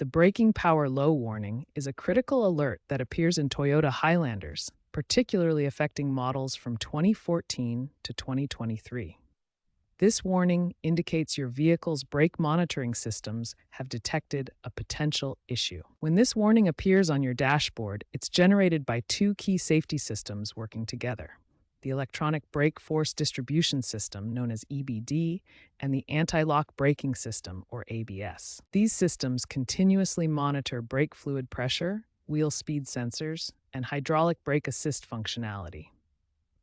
The braking power low warning is a critical alert that appears in Toyota Highlanders, particularly affecting models from 2014 to 2023. This warning indicates your vehicle's brake monitoring systems have detected a potential issue. When this warning appears on your dashboard, it's generated by two key safety systems working together: the electronic brake force distribution system, known as EBD, and the anti-lock braking system, or ABS. These systems continuously monitor brake fluid pressure, wheel speed sensors, and hydraulic brake assist functionality.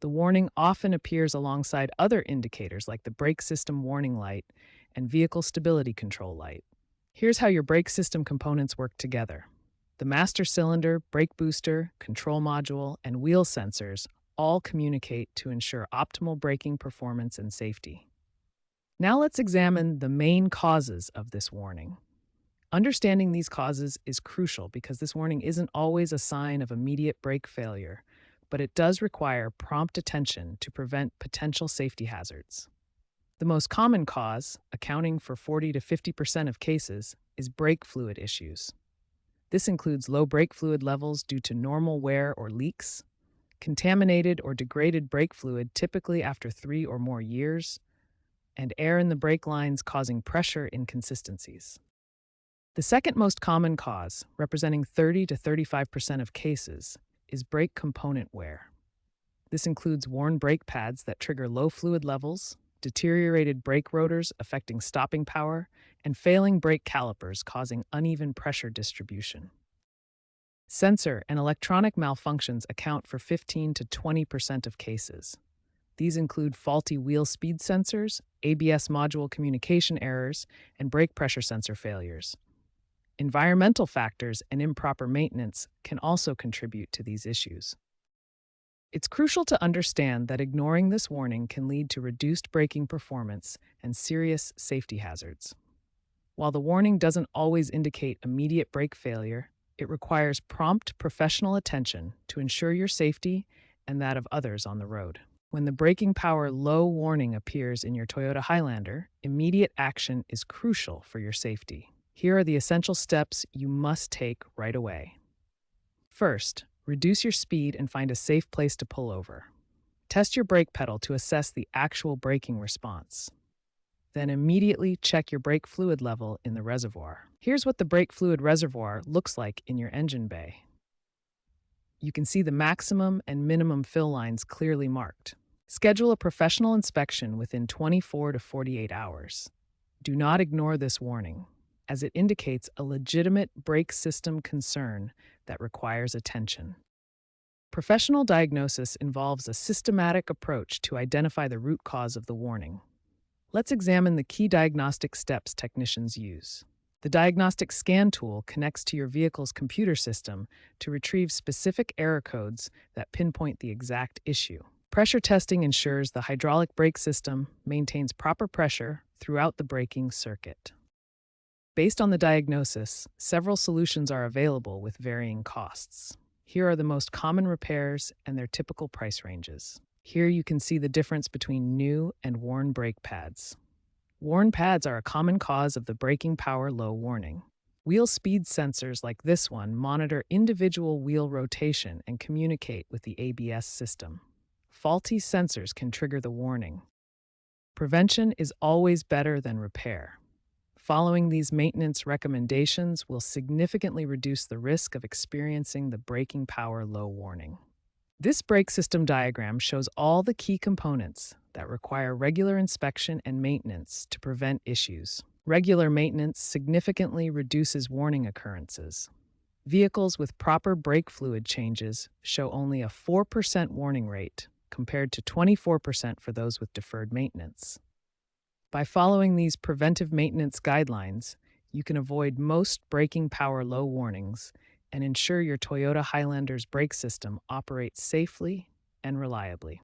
The warning often appears alongside other indicators like the brake system warning light and vehicle stability control light. Here's how your brake system components work together. The master cylinder, brake booster, control module, and wheel sensors all communicate to ensure optimal braking performance and safety. Now let's examine the main causes of this warning. Understanding these causes is crucial because this warning isn't always a sign of immediate brake failure, but it does require prompt attention to prevent potential safety hazards. The most common cause, accounting for 40 to 50% of cases, is brake fluid issues. This includes low brake fluid levels due to normal wear or leaks, contaminated or degraded brake fluid typically after 3 or more years, and air in the brake lines causing pressure inconsistencies. The second most common cause, representing 30 to 35% of cases, is brake component wear. This includes worn brake pads that trigger low fluid levels, deteriorated brake rotors affecting stopping power, and failing brake calipers causing uneven pressure distribution. Sensor and electronic malfunctions account for 15 to 20% of cases. These include faulty wheel speed sensors, ABS module communication errors, and brake pressure sensor failures. Environmental factors and improper maintenance can also contribute to these issues. It's crucial to understand that ignoring this warning can lead to reduced braking performance and serious safety hazards. While the warning doesn't always indicate immediate brake failure, it requires prompt professional attention to ensure your safety and that of others on the road. When the braking power low warning appears in your Toyota Highlander, immediate action is crucial for your safety. Here are the essential steps you must take right away. First, reduce your speed and find a safe place to pull over. Test your brake pedal to assess the actual braking response. Then immediately check your brake fluid level in the reservoir. Here's what the brake fluid reservoir looks like in your engine bay. You can see the maximum and minimum fill lines clearly marked. Schedule a professional inspection within 24 to 48 hours. Do not ignore this warning, as it indicates a legitimate brake system concern that requires attention. Professional diagnosis involves a systematic approach to identify the root cause of the warning. Let's examine the key diagnostic steps technicians use. The diagnostic scan tool connects to your vehicle's computer system to retrieve specific error codes that pinpoint the exact issue. Pressure testing ensures the hydraulic brake system maintains proper pressure throughout the braking circuit. Based on the diagnosis, several solutions are available with varying costs. Here are the most common repairs and their typical price ranges. Here you can see the difference between new and worn brake pads. Worn pads are a common cause of the braking power low warning. Wheel speed sensors like this one monitor individual wheel rotation and communicate with the ABS system. Faulty sensors can trigger the warning. Prevention is always better than repair. Following these maintenance recommendations will significantly reduce the risk of experiencing the braking power low warning. This brake system diagram shows all the key components that require regular inspection and maintenance to prevent issues. Regular maintenance significantly reduces warning occurrences. Vehicles with proper brake fluid changes show only a 4% warning rate, compared to 24% for those with deferred maintenance. By following these preventive maintenance guidelines, you can avoid most braking power low warnings and ensure your Toyota Highlander's brake system operates safely and reliably.